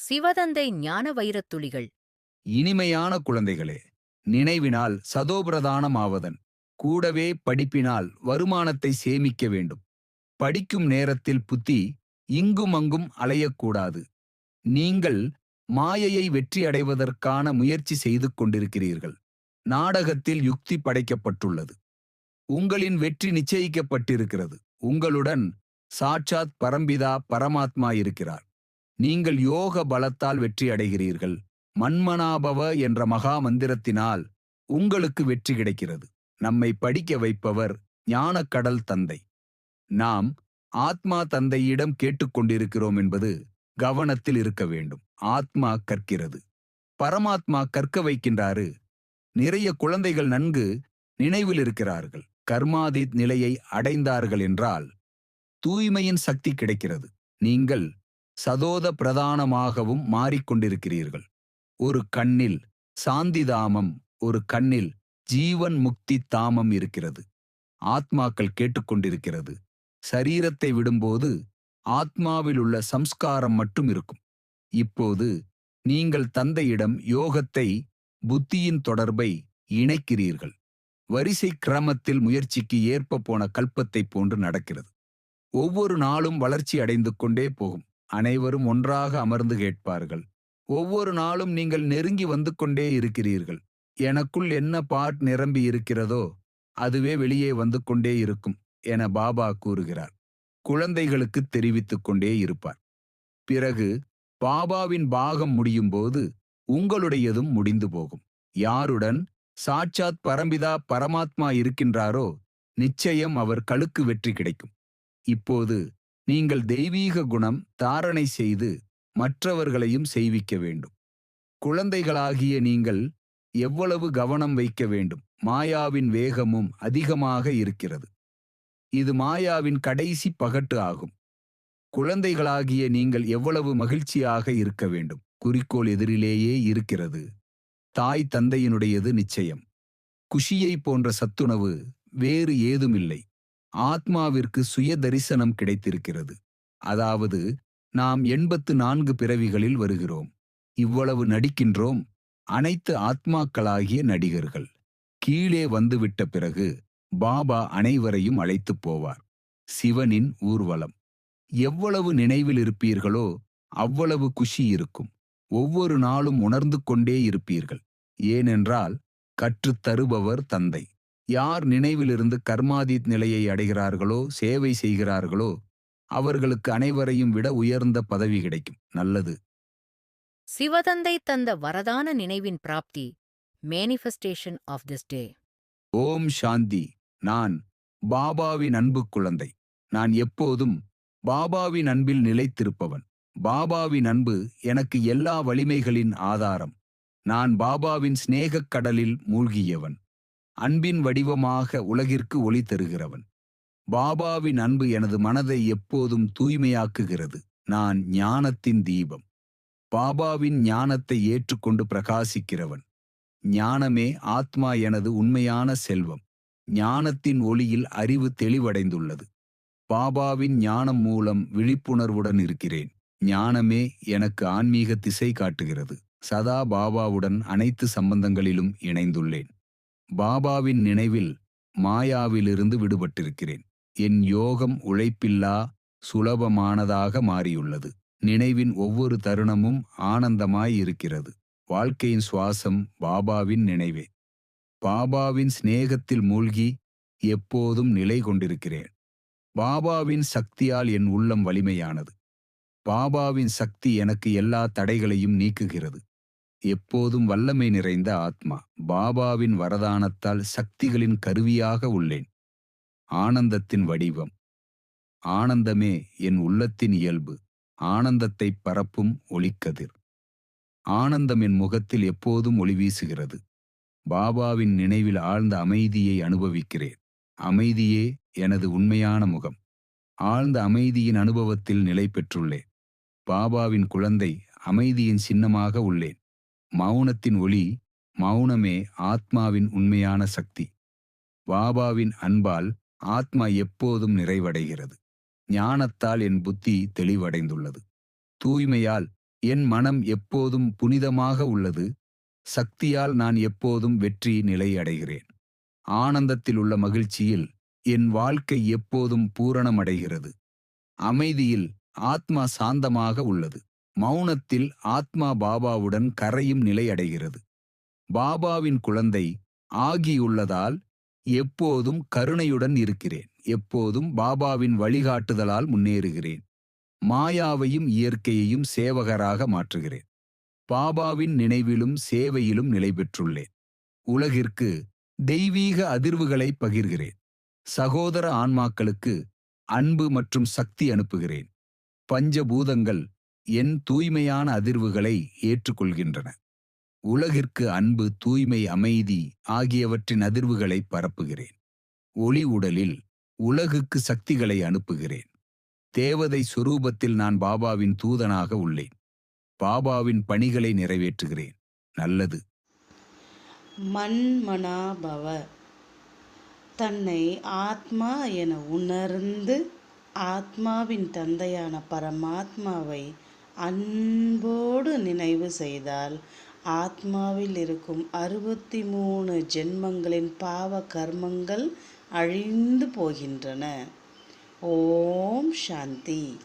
சிவதந்தை ஞான வைரத்துளிகள். இனிமையான குழந்தைகளே, நினைவினால் சதோபிரதானமாவதன் கூடவே படிப்பினால் வருமானத்தை சேமிக்க வேண்டும். படிக்கும் நேரத்தில் புத்தி இங்குமங்கும் அலையக்கூடாது. நீங்கள் மாயையை வெற்றி அடைவதற்கான முயற்சி செய்து கொண்டிருக்கிறீர்கள். நாடகத்தில் யுக்தி படைக்கப்பட்டுள்ளது. உங்களின் வெற்றி நிச்சயிக்கப்பட்டிருக்கிறது. உங்களுடன் சாட்சாத் பரம்பிதா பரமாத்மா இருக்கிறார். நீங்கள் யோக பலத்தால் வெற்றி அடைகிறீர்கள். மன்மனாபவ என்ற மகா மந்திரத்தினால் உங்களுக்கு வெற்றி கிடைக்கிறது. நம்மை படிக்க வைப்பவர் ஞானக்கடல் தந்தை. நாம் ஆத்மா தந்தையிடம் கேட்டுக்கொண்டிருக்கிறோம் என்பது கவனத்தில் இருக்க வேண்டும். ஆத்மா கற்கிறது, பரமாத்மா கற்க வைக்கின்றாரு. நிறைய குழந்தைகள் நன்கு நினைவில் இருக்கிறார்கள். கர்மாதித் நிலையை அடைந்தார்கள் என்றால் தூய்மையின் சக்தி கிடைக்கிறது. நீங்கள் சதோத பிரதானமாகவும் மாறிக்கொண்டிருக்கிறீர்கள். ஒரு கண்ணில் சாந்திதாமம், ஒரு கண்ணில் ஜீவன் முக்தி தாமம் இருக்கிறது. ஆத்மாக்கள் கேட்டுக்கொண்டிருக்கிறது. சரீரத்தை விடும்போது ஆத்மாவில் உள்ள சம்ஸ்காரம் மட்டும் இருக்கும். இப்போது நீங்கள் தந்தையிடம் யோகத்தை, புத்தியின் தொடர்பை இணைக்கிறீர்கள். வரிசை கிரமத்தில் முயற்சிக்கு ஏற்ப போன கல்பத்தை போன்று நடக்கிறது. ஒவ்வொரு நாளும் வளர்ச்சி அடைந்து கொண்டே போகும். அனைவரும் ஒன்றாக அமர்ந்து கேட்பார்கள். ஒவ்வொரு நாளும் நீங்கள் நெருங்கி வந்து கொண்டே இருக்கிறீர்கள். எனக்குள் என்ன பாட் நிரம்பி இருக்கிறதோ அதுவே வெளியே வந்து கொண்டே இருக்கும் என பாபா கூறுகிறார். குழந்தைகளுக்கு தெரிவித்துக் கொண்டே இருப்பார். பிறகு பாபாவின் பாகம் முடியும் போது உங்களுடையதும் முடிந்து போகும். யாருடன் சாட்சாத் பரம்பிதா பரமாத்மா இருக்கின்றாரோ நிச்சயம் அவர் களுக்கு வெற்றி கிடைக்கும். இப்போது நீங்கள் தெய்வீக குணம் தாரணை செய்து மற்றவர்களையும் செய்விக்க வேண்டும். குழந்தைகளாகிய நீங்கள் எவ்வளவு கவனம் வைக்க வேண்டும். மாயாவின் வேகமும் அதிகமாக இருக்கிறது. இது மாயாவின் கடைசி பகட்டு ஆகும். குழந்தைகளாகிய நீங்கள் எவ்வளவு மகிழ்ச்சியாக இருக்க வேண்டும். குறிக்கோள் எதிரிலேயே இருக்கிறது. தாய் தந்தையினுடையது நிச்சயம். குஷியை போன்ற சத்துணவு வேறு ஏதுமில்லை. ஆத்மாவிற்கு சுய தரிசனம் கிடைத்திருக்கிறது. அதாவது நாம் 84 பிறவிகளில் வருகிறோம். இவ்வளவு நடிக்கின்றோம். அனைத்து ஆத்மாக்களாகிய நடிகர்கள். கீழே வந்துவிட்ட பிறகு பாபா அனைவரையும் அழைத்துப் போவார். சிவனின் ஊர்வலம். எவ்வளவு நினைவில் இருப்பீர்களோ அவ்வளவு குஷி இருக்கும். ஒவ்வொரு நாளும் உணர்ந்து கொண்டே இருப்பீர்கள். ஏனென்றால் கற்றுத்தருபவர் தந்தை. யார் நினைவிலிருந்து கர்மாதீத் நிலையை அடைகிறார்களோ, சேவை செய்கிறார்களோ அவர்களுக்கு அனைவரையும் விட உயர்ந்த பதவி கிடைக்கும். நல்லது. சிவதந்தை தந்த வரதான நினைவின் பிராப்தி. Manifestation of this day. Om Shanti. நான் பாபாவின் அன்பு குழந்தை. நான் எப்போதும் பாபாவின் அன்பில் நிலைத்திருப்பவன். பாபாவின் அன்பு எனக்கு எல்லா வலிமைகளின் ஆதாரம். நான் பாபாவின் சிநேகக் கடலில் மூழ்கியவன். அன்பின் வடிவமாக உலகிற்கு ஒளி தருகிறவன். பாபாவின் அன்பு எனது மனதை எப்போதும் தூய்மையாக்குகிறது. நான் ஞானத்தின் தீபம். பாபாவின் ஞானத்தை ஏற்றுக்கொண்டு பிரகாசிக்கிறவன். ஞானமே ஆத்மா எனது உண்மையான செல்வம். ஞானத்தின் ஒளியில் அறிவு தெளிவடைந்துள்ளது. பாபாவின் ஞானம் மூலம் விழிப்புணர்வுடன் இருக்கிறேன். ஞானமே எனக்கு ஆன்மீக திசை காட்டுகிறது. சதா பாபாவுடன் அனைத்து சம்பந்தங்களிலும் இணைந்துள்ளேன். பாபாவின் நினைவில் மாயாவிலிருந்து விடுபட்டிருக்கிறேன். என் யோகம் உழைப்பில்லா சுலபமானதாக மாறியுள்ளது. நினைவின் ஒவ்வொரு தருணமும் ஆனந்தமாய் இருக்கிறது. வாழ்க்கையின் சுவாசம் பாபாவின் நினைவே. பாபாவின் சிநேகத்தில் மூழ்கி எப்போதும் நிலை கொண்டிருக்கிறேன். பாபாவின் சக்தியால் என் உள்ளம் வலிமையானது. பாபாவின் சக்தி எனக்கு எல்லா தடைகளையும் நீக்குகிறது. எப்போதும் வல்லமை நிறைந்த ஆத்மா. பாபாவின் வரதானத்தால் சக்திகளின் கருவியாக உள்ளேன். ஆனந்தத்தின் வடிவம். ஆனந்தமே என் உள்ளத்தின் இயல்பு. ஆனந்தத்தை பரப்பும் ஒளிக்கதிர். ஆனந்தம் என் முகத்தில் எப்போதும் ஒளி வீசுகிறது. பாபாவின் நினைவில் ஆழ்ந்த அமைதியை அனுபவிக்கிறேன். அமைதியே எனது உண்மையான முகம். ஆழ்ந்த அமைதியின் அனுபவத்தில் நிலை பெற்றுள்ளேன். பாபாவின் குழந்தை, அமைதியின் சின்னமாக உள்ளேன். மௌனத்தின் ஒளி. மௌனமே ஆத்மாவின் உண்மையான சக்தி. பாபாவின் அன்பால் ஆத்மா எப்போதும் நிறைவடைகிறது. ஞானத்தால் என் புத்தி தெளிவடைந்துள்ளது. தூய்மையால் என் மனம் எப்போதும் புனிதமாக உள்ளது. சக்தியால் நான் எப்போதும் வெற்றி நிலை அடைகிறேன். ஆனந்தத்தில் உள்ள மகிழ்ச்சியில் என் வாழ்க்கை எப்போதும் பூரணமடைகிறது. அமைதியில் ஆத்மா சாந்தமாக உள்ளது. மௌனத்தில் ஆத்மா பாபாவுடன் கரையும் நிலை அடைகிறது. பாபாவின் குழந்தை ஆகியுள்ளதால் எப்போதும் கருணையுடன் இருக்கிறேன். எப்போதும் பாபாவின் வழிகாட்டுதலால் முன்னேறுகிறேன். மாயாவையும் இயற்கையையும் சேவகராக மாற்றுகிறேன். பாபாவின் நினைவிலும் சேவையிலும் நிலை பெற்றுள்ளேன். உலகிற்கு தெய்வீக அதிர்வுகளை பகிர்கிறேன். சகோதர ஆன்மாக்களுக்கு அன்பு மற்றும் சக்தி அனுப்புகிறேன். பஞ்சபூதங்கள் என் தூய்மையான அதிர்வுகளை ஏற்றுக்கொள்கின்றன. உலகிற்கு அன்பு, தூய்மை, அமைதி ஆகியவற்றின் அதிர்வுகளை பரப்புகிறேன். ஒளி உடலில் உலகுக்கு சக்திகளை அனுப்புகிறேன். தேவதை சுரூபத்தில் நான் பாபாவின் தூதனாக உள்ளேன். பாபாவின் பணிகளை நிறைவேற்றுகிறேன். நல்லது. மன்மனாபவ. தன்னை ஆத்மா என உணர்ந்து ஆத்மாவின் தந்தையான பரமாத்மாவை அன்போடு நினைவு செய்தால் ஆத்மாவில் இருக்கும் 63 ஜென்மங்களின் பாவ கர்மங்கள் அழிந்து போகின்றன. ஓம் சாந்தி.